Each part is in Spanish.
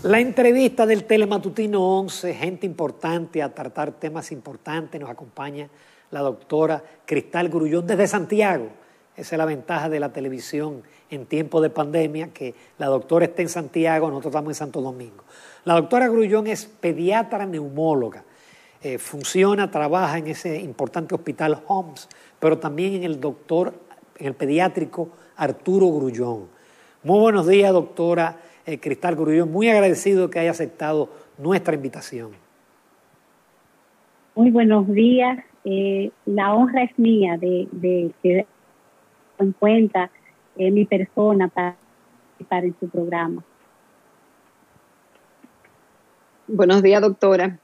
La entrevista del Telematutino 11, gente importante a tratar temas importantes, nos acompaña la doctora Cristal Grullón desde Santiago. Esa es la ventaja de la televisión en tiempos de pandemia, que la doctora esté en Santiago, nosotros estamos en Santo Domingo. La doctora Grullón es pediatra neumóloga, trabaja en ese importante hospital Homs, pero también en el pediátrico Arturo Grullón. Muy buenos días, doctora Cristal Grullón, muy agradecido que haya aceptado nuestra invitación. Muy buenos días, la honra es mía de que en cuenta mi persona para participar en su programa. Buenos días, doctora.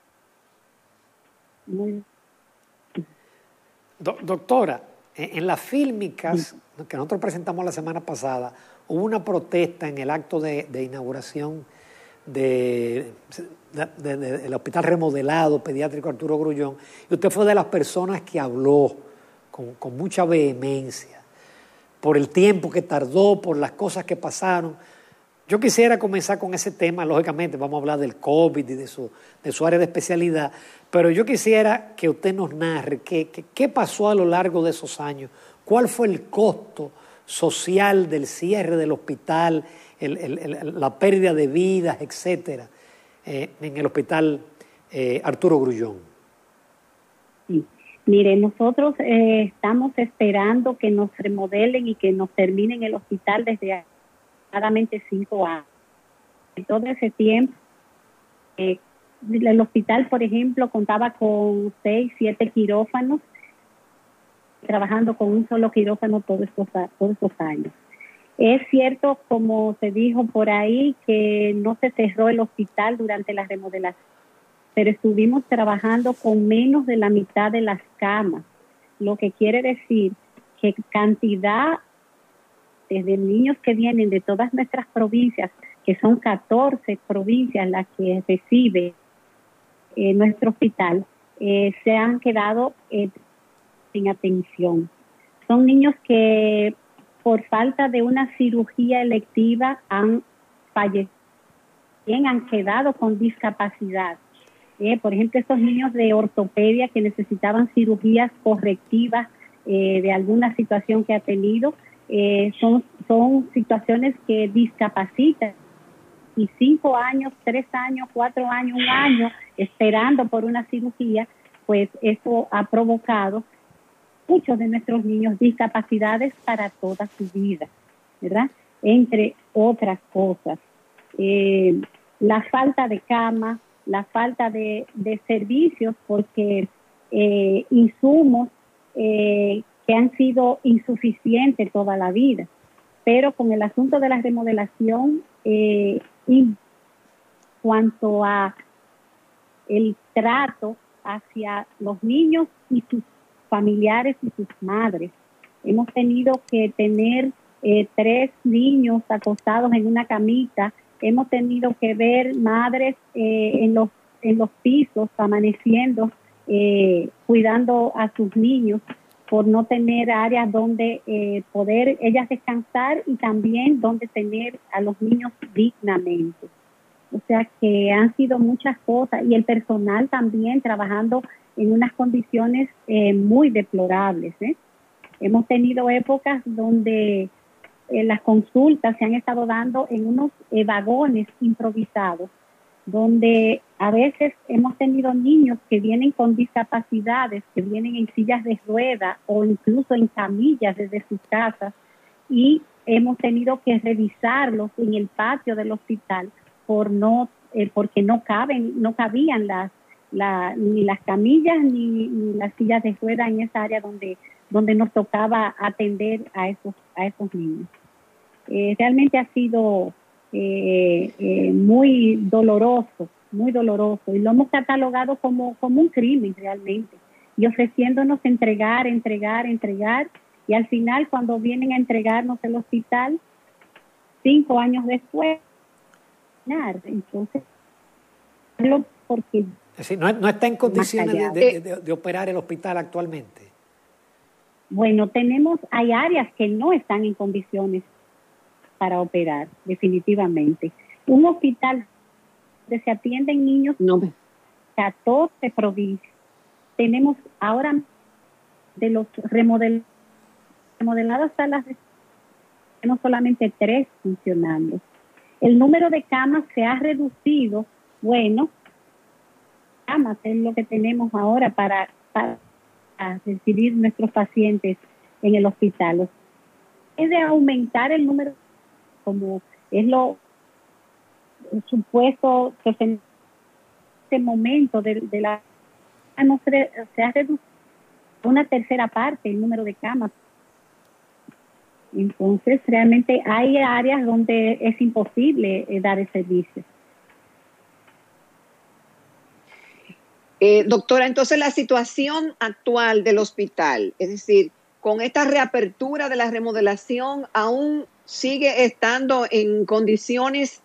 Doctora, en las fílmicas que nosotros presentamos la semana pasada, hubo una protesta en el acto de inauguración del hospital remodelado pediátrico Arturo Grullón, y usted fue de las personas que habló con mucha vehemencia por el tiempo que tardó, por las cosas que pasaron. Yo quisiera comenzar con ese tema, lógicamente vamos a hablar del COVID y de su área de especialidad, pero yo quisiera que usted nos narre qué pasó a lo largo de esos años, cuál fue el costo social del cierre del hospital, la pérdida de vidas, etcétera, en el hospital Arturo Grullón. Sí. Mire, nosotros estamos esperando que nos remodelen y que nos terminen el hospital desde aproximadamente 5 años. En todo ese tiempo, el hospital, por ejemplo, contaba con 6, 7 quirófanos, trabajando con un solo quirófano todos estos años. Es cierto, como se dijo por ahí, que no se cerró el hospital durante la remodelación, pero estuvimos trabajando con menos de la mitad de las camas, lo que quiere decir que cantidad de niños que vienen de todas nuestras provincias, que son 14 provincias las que recibe nuestro hospital, se han quedado sin atención. Son niños que por falta de una cirugía electiva han fallecido, han quedado con discapacidad. Por ejemplo, estos niños de ortopedia que necesitaban cirugías correctivas de alguna situación que ha tenido, son situaciones que discapacitan. Y 5 años, 3 años, 4 años, 1 año esperando por una cirugía, pues eso ha provocado muchos de nuestros niños discapacidades para toda su vida, ¿verdad? Entre otras cosas. La falta de cama, la falta de servicios, porque insumos que han sido insuficientes toda la vida. Pero con el asunto de la remodelación, en cuanto a el trato hacia los niños y sus familiares y sus madres, hemos tenido que tener 3 niños acostados en una camita. Hemos tenido que ver madres en los pisos amaneciendo, cuidando a sus niños por no tener áreas donde poder ellas descansar y también donde tener a los niños dignamente. O sea que han sido muchas cosas, y el personal también trabajando en unas condiciones muy deplorables. Hemos tenido épocas donde las consultas se han estado dando en unos vagones improvisados, donde a veces hemos tenido niños que vienen con discapacidades, que vienen en sillas de ruedas o incluso en camillas desde sus casas, y hemos tenido que revisarlos en el patio del hospital porque no cabían ni las camillas ni las sillas de ruedas en esa área donde nos tocaba atender a esos niños. Realmente ha sido muy doloroso, y lo hemos catalogado como un crimen realmente, y ofreciéndonos entregar, y al final cuando vienen a entregarnos el hospital 5 años después, entonces porque es decir, no está en condiciones de operar el hospital actualmente. Bueno, hay áreas que no están en condiciones para operar, definitivamente. Un hospital donde se atienden niños, No. 14 provincias. Tenemos ahora de los remodeladas salas, tenemos solamente 3 funcionando. El número de camas se ha reducido. Bueno, camas es lo que tenemos ahora para recibir nuestros pacientes en el hospital. Es de aumentar el número, como es lo supuesto que en este momento de la se ha reducido a una tercera parte el número de camas. Entonces, realmente hay áreas donde es imposible dar el servicio. Doctora, entonces la situación actual del hospital, es decir, con esta reapertura de la remodelación, ¿aún sigue estando en condiciones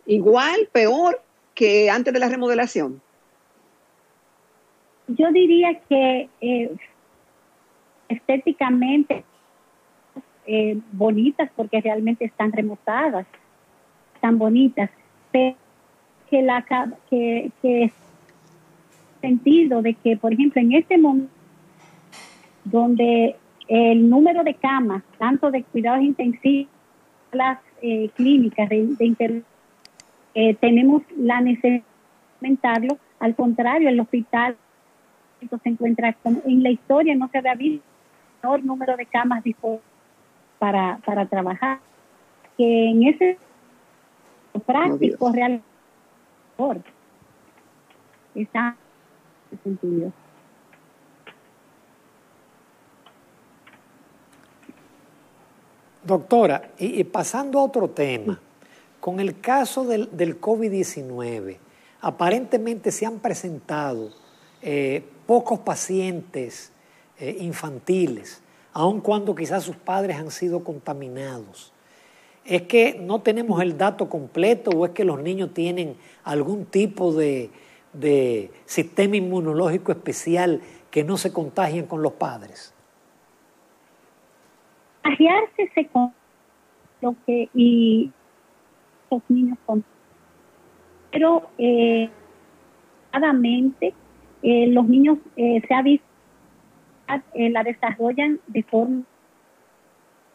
igual, peor que antes de la remodelación? Yo diría que estéticamente bonitas, porque realmente están remozadas, están bonitas, pero que sentido de que, por ejemplo, en este momento donde el número de camas, tanto de cuidados intensivos, las clínicas tenemos la necesidad de aumentarlo. Al contrario, el hospital se encuentra en la historia, no se había visto el menor número de camas disponibles para trabajar, que en ese práctico realmente está en ese sentido. Doctora, y pasando a otro tema, con el caso del COVID-19, aparentemente se han presentado pocos pacientes infantiles, aun cuando quizás sus padres han sido contaminados. ¿Es que no tenemos el dato completo o es que los niños tienen algún tipo de sistema inmunológico especial que no se contagian con los padres? Contagiarse con lo que y los niños con, pero claramente los niños se ha visto la desarrollan de forma,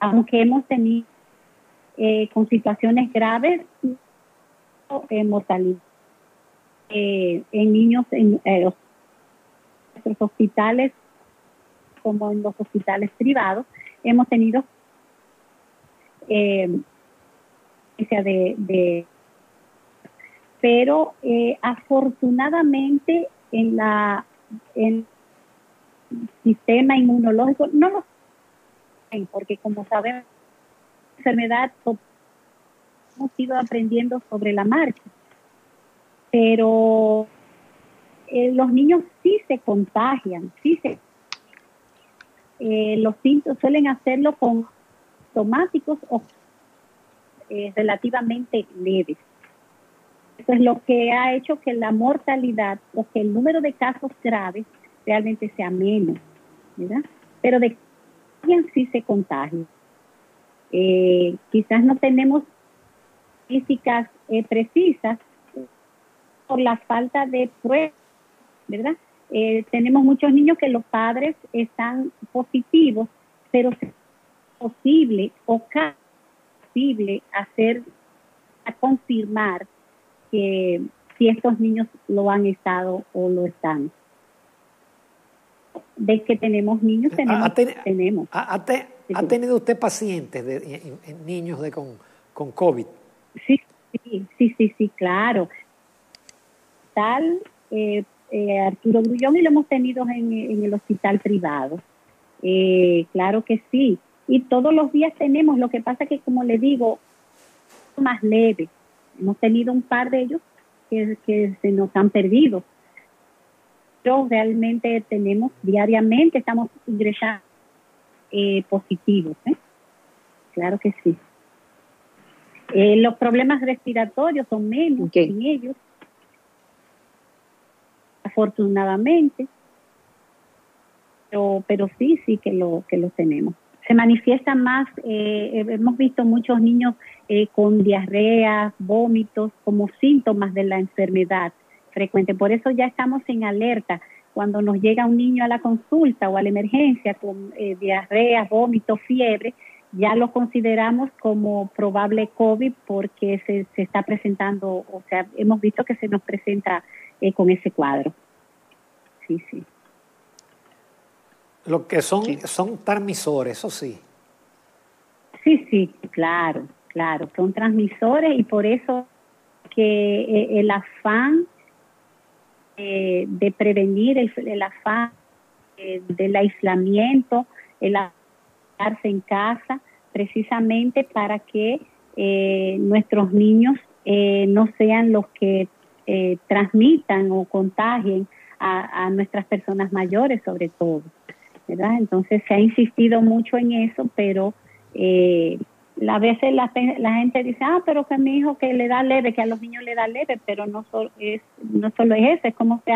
aunque hemos tenido con situaciones graves, mortalidad en niños en nuestros hospitales, como en los hospitales privados, hemos tenido pero afortunadamente en el sistema inmunológico no lo saben, porque como sabemos, la enfermedad hemos ido aprendiendo sobre la marcha, pero los niños sí se contagian, los síntomas suelen hacerlo con somáticos o relativamente leves. Eso es lo que ha hecho que la mortalidad o que el número de casos graves realmente sea menos, ¿verdad? Pero de quién sí se contagia. Quizás no tenemos estadísticas precisas por la falta de pruebas, ¿verdad? Tenemos muchos niños que los padres están positivos, pero es posible o casi posible a confirmar que si estos niños lo han estado o lo están. De que tenemos niños, tenemos. ¿Ha tenido usted pacientes, niños con COVID? Sí, claro. Tal Arturo Grullón y lo hemos tenido en el hospital privado. Claro que sí. Y todos los días tenemos, lo que pasa que, como le digo, más leve. Hemos tenido un par de ellos que se nos han perdido. Pero realmente tenemos diariamente, estamos ingresando positivos. Claro que sí. Los problemas respiratorios son menos en ellos, afortunadamente. Pero sí que lo tenemos. se manifiesta más, hemos visto muchos niños con diarrea, vómitos, como síntomas de la enfermedad frecuente. Por eso ya estamos en alerta. Cuando nos llega un niño a la consulta o a la emergencia con diarrea, vómitos, fiebre, ya lo consideramos como probable COVID porque se está presentando, o sea, hemos visto que se nos presenta con ese cuadro. Sí, sí. Lo que son transmisores, eso sí. Sí, sí, claro, son transmisores y por eso que el afán de prevenir, el afán del aislamiento, el quedarse en casa, precisamente para que nuestros niños no sean los que transmitan o contagien a nuestras personas mayores, sobre todo, ¿verdad? Entonces se ha insistido mucho en eso, pero a veces la gente dice, pero que mi hijo que le da leve, que a los niños le da leve, pero no solo es eso, es como se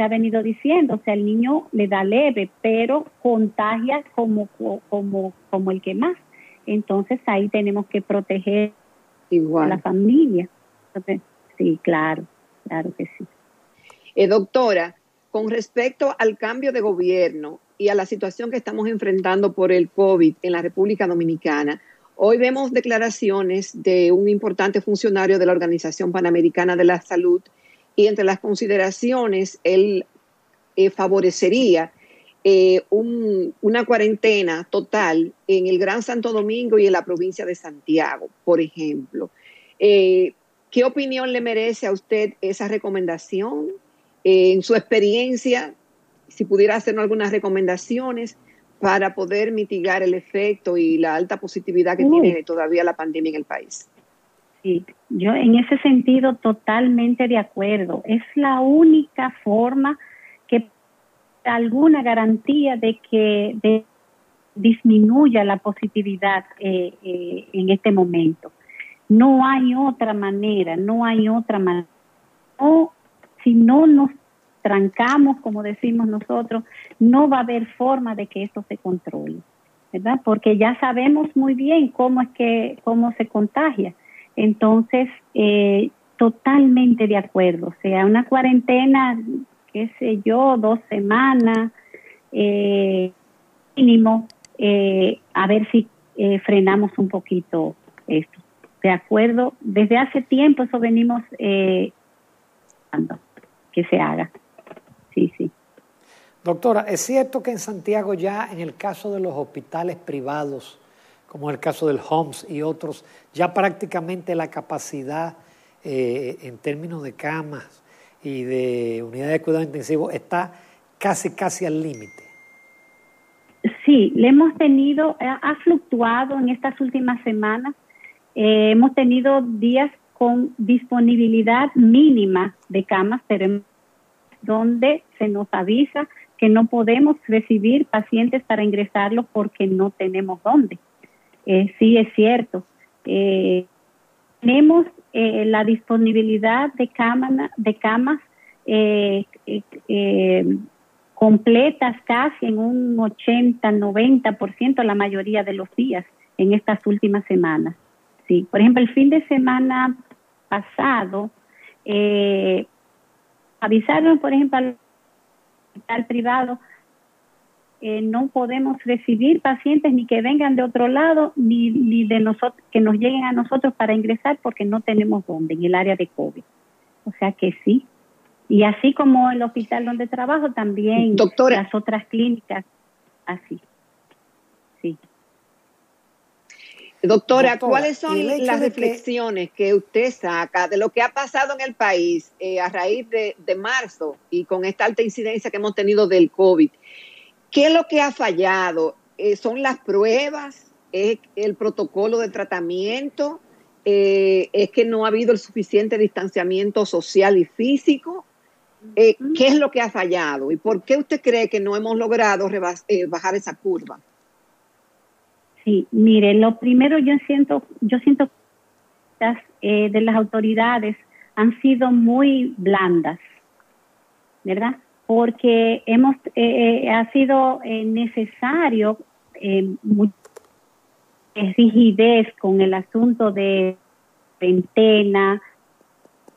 ha venido diciendo, o sea, el niño le da leve, pero contagia como el que más. Entonces ahí tenemos que proteger a la familia. Entonces, sí, claro que sí. Doctora, con respecto al cambio de gobierno y a la situación que estamos enfrentando por el COVID en la República Dominicana, hoy vemos declaraciones de un importante funcionario de la Organización Panamericana de la Salud y entre las consideraciones él favorecería una cuarentena total en el Gran Santo Domingo y en la provincia de Santiago, por ejemplo. ¿Qué opinión le merece a usted esa recomendación? En su experiencia, si pudiera hacernos algunas recomendaciones para poder mitigar el efecto y la alta positividad que tiene todavía la pandemia en el país. Sí, yo en ese sentido totalmente de acuerdo. Es la única forma que alguna garantía de que disminuya la positividad en este momento. No hay otra manera. Si no nos trancamos, como decimos nosotros, no va a haber forma de que esto se controle, ¿verdad? Porque ya sabemos muy bien cómo se contagia. Entonces, totalmente de acuerdo. O sea, una cuarentena, qué sé yo, 2 semanas, mínimo, a ver si frenamos un poquito esto. De acuerdo, desde hace tiempo eso venimos que se haga. Sí. Doctora, ¿es cierto que en Santiago ya en el caso de los hospitales privados, como el caso del HOMS y otros, ya prácticamente la capacidad en términos de camas y de unidades de cuidado intensivo está casi al límite? Sí, le hemos tenido, ha fluctuado en estas últimas semanas. Hemos tenido días con disponibilidad mínima de camas, pero donde se nos avisa que no podemos recibir pacientes para ingresarlos porque no tenemos dónde. Sí, es cierto. Tenemos la disponibilidad de camas completas casi en un 80-90% la mayoría de los días en estas últimas semanas. Sí, por ejemplo, el fin de semana pasado avisaron, por ejemplo, al hospital privado, no podemos recibir pacientes ni que vengan de otro lado ni de nosotros que nos lleguen a nosotros para ingresar porque no tenemos dónde en el área de COVID. O sea que sí. Y así como el hospital donde trabajo, también doctora, las otras clínicas, así. Sí. Doctora, ¿cuáles son las reflexiones que usted saca de lo que ha pasado en el país a raíz de marzo y con esta alta incidencia que hemos tenido del COVID? ¿Qué es lo que ha fallado? ¿Son las pruebas? ¿Es el protocolo de tratamiento? ¿Es que no ha habido el suficiente distanciamiento social y físico? ¿Qué es lo que ha fallado? ¿Y por qué usted cree que no hemos logrado bajar esa curva? Sí, mire, lo primero yo siento que de las autoridades han sido muy blandas, ¿verdad? Porque ha sido necesario muchas rigidez con el asunto de cuarentena,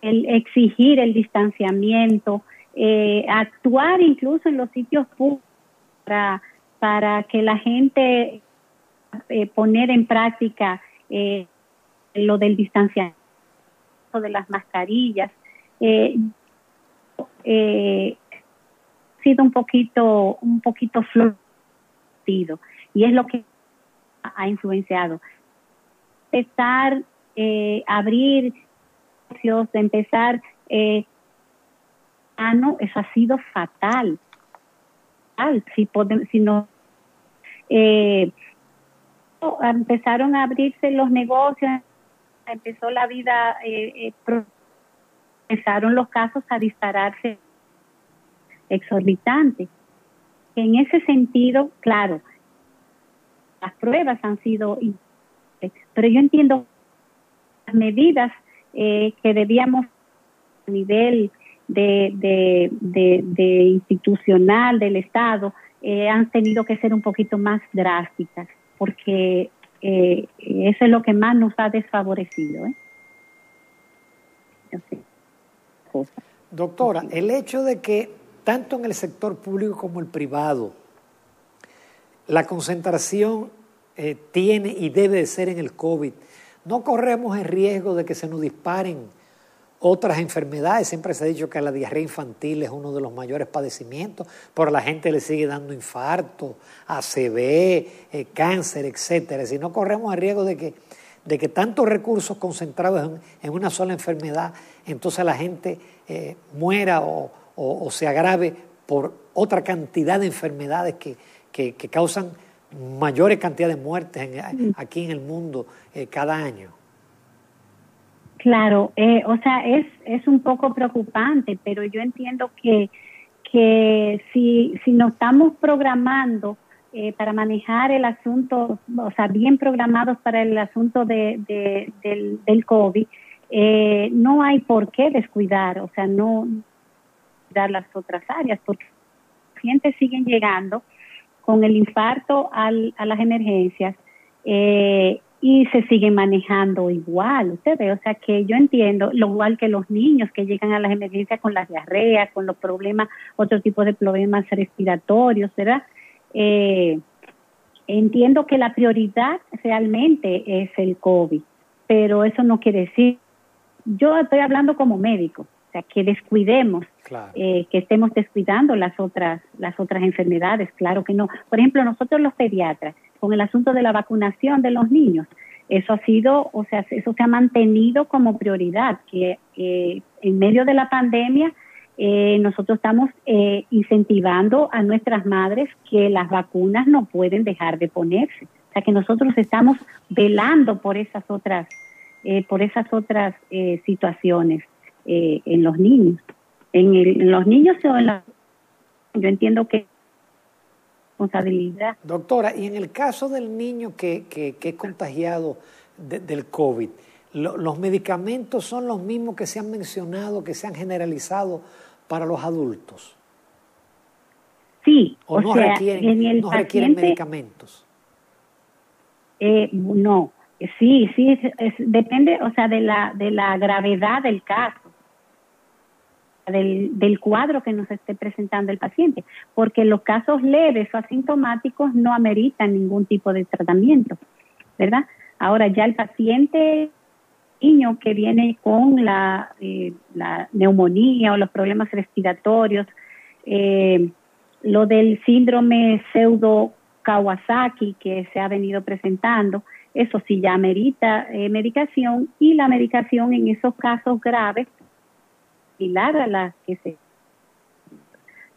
el exigir el distanciamiento, actuar incluso en los sitios públicos para que la gente poner en práctica lo del distanciamiento, de las mascarillas. Ha sido un poquito florido, y es lo que ha influenciado. Empezar abrir negocios, de empezar eso ha sido fatal. Si no empezaron a abrirse los negocios, empezó la vida, empezaron los casos a dispararse exorbitantes. En ese sentido, claro, las pruebas han sido, pero yo entiendo las medidas que debíamos a nivel de institucional del Estado han tenido que ser un poquito más drásticas, porque eso es lo que más nos ha desfavorecido. Doctora, el hecho de que tanto en el sector público como el privado la concentración tiene y debe de ser en el COVID, no corremos el riesgo de que se nos disparen otras enfermedades. Siempre se ha dicho que la diarrea infantil es uno de los mayores padecimientos, pero a la gente le sigue dando infarto, ACV, cáncer, etcétera. Si no corremos el riesgo de que tantos recursos concentrados en una sola enfermedad, entonces la gente muera o se agrave por otra cantidad de enfermedades que causan mayores cantidades de muertes aquí en el mundo cada año. Claro, o sea, es un poco preocupante, pero yo entiendo que si nos estamos programando para manejar el asunto, o sea, bien programados para el asunto del COVID, no hay por qué descuidar, o sea, no dar las otras áreas, porque los pacientes siguen llegando con el infarto a las emergencias y se siguen manejando igual, usted ve, o sea que yo entiendo, lo igual que los niños que llegan a las emergencias con las diarreas, con los problemas, otro tipo de problemas respiratorios, ¿verdad? Entiendo que la prioridad realmente es el COVID, pero eso no quiere decir, yo estoy hablando como médico, o sea, que descuidemos, claro, que estemos descuidando las otras enfermedades, claro que no. Por ejemplo, nosotros los pediatras, con el asunto de la vacunación de los niños, eso ha sido, o sea, eso se ha mantenido como prioridad, que en medio de la pandemia nosotros estamos incentivando a nuestras madres que las vacunas no pueden dejar de ponerse, o sea, que nosotros estamos velando por esas otras situaciones en los niños. En los niños yo entiendo que responsabilidad. Doctora, y en el caso del niño que es contagiado del COVID, ¿los medicamentos son los mismos que se han mencionado, que se han generalizado para los adultos? Sí. ¿O no requieren medicamentos? No. Sí, depende, o sea, de la gravedad del caso, del cuadro que nos esté presentando el paciente, porque los casos leves o asintomáticos no ameritan ningún tipo de tratamiento, ¿verdad? Ahora ya el paciente niño que viene con la neumonía o los problemas respiratorios, lo del síndrome pseudo Kawasaki que se ha venido presentando, eso sí ya amerita medicación, y la medicación en esos casos graves similar a las que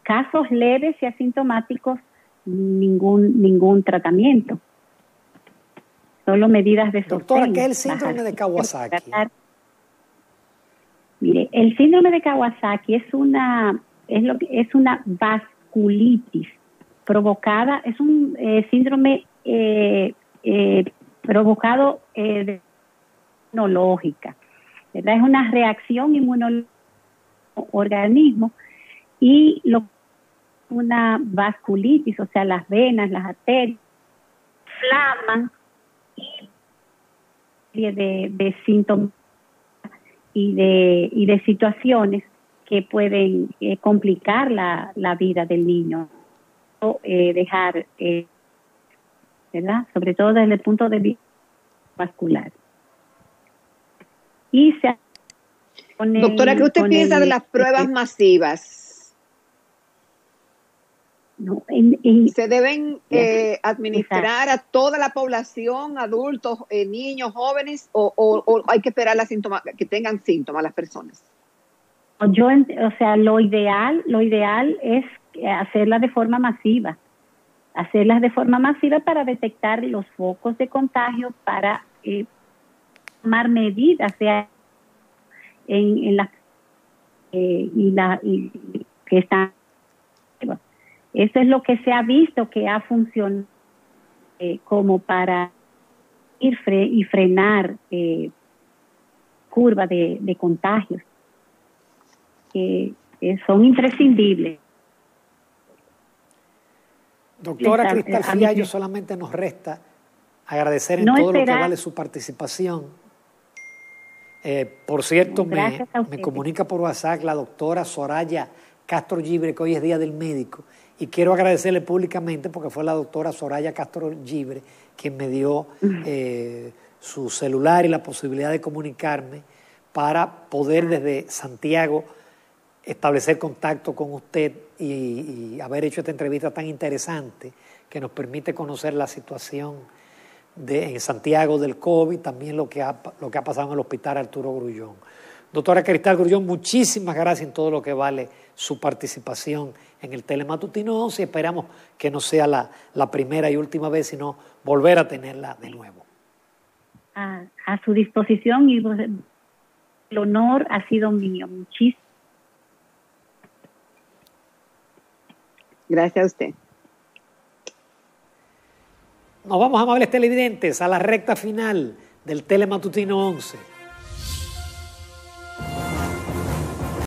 casos leves y asintomáticos, ningún tratamiento, solo medidas de sostén. Doctora, ¿qué es el síndrome de Kawasaki? Mire, el síndrome de Kawasaki es una vasculitis provocada, es un síndrome provocado de inmunológica, ¿verdad? Es una reacción inmunológica organismo, y una vasculitis, o sea, las venas, las arterias inflaman y de síntomas y de situaciones que pueden complicar la vida del niño o dejar, ¿verdad? Sobre todo desde el punto de vista vascular. Y doctora, ¿qué usted piensa de las pruebas masivas? No, ¿Se deben administrar a toda la población, adultos, niños, jóvenes, o hay que esperar que tengan síntomas las personas? Lo ideal es hacerlas de forma masiva. Hacerlas de forma masiva para detectar los focos de contagio, para tomar medidas en las que están. Eso es lo que se ha visto que ha funcionado como para ir y frenar curva de contagios que son imprescindibles. Doctora Cristal Fiallo, solamente nos resta agradecer en todo lo que vale su participación. Por cierto, me comunica por WhatsApp la doctora Soraya Castro Gibre, que hoy es Día del Médico, y quiero agradecerle públicamente porque fue la doctora Soraya Castro Gibre quien me dio su celular y la posibilidad de comunicarme para poder desde Santiago establecer contacto con usted y haber hecho esta entrevista tan interesante que nos permite conocer la situación en Santiago del COVID, también lo que ha pasado en el Hospital Arturo Grullón. Doctora Cristal Grullón, muchísimas gracias en todo lo que vale su participación en el Telematutino 11 y esperamos que no sea la primera y última vez, sino volver a tenerla de nuevo. A su disposición, y el honor ha sido mío. Muchísimas gracias a usted. Nos vamos, amables televidentes, a la recta final del Telematutino 11.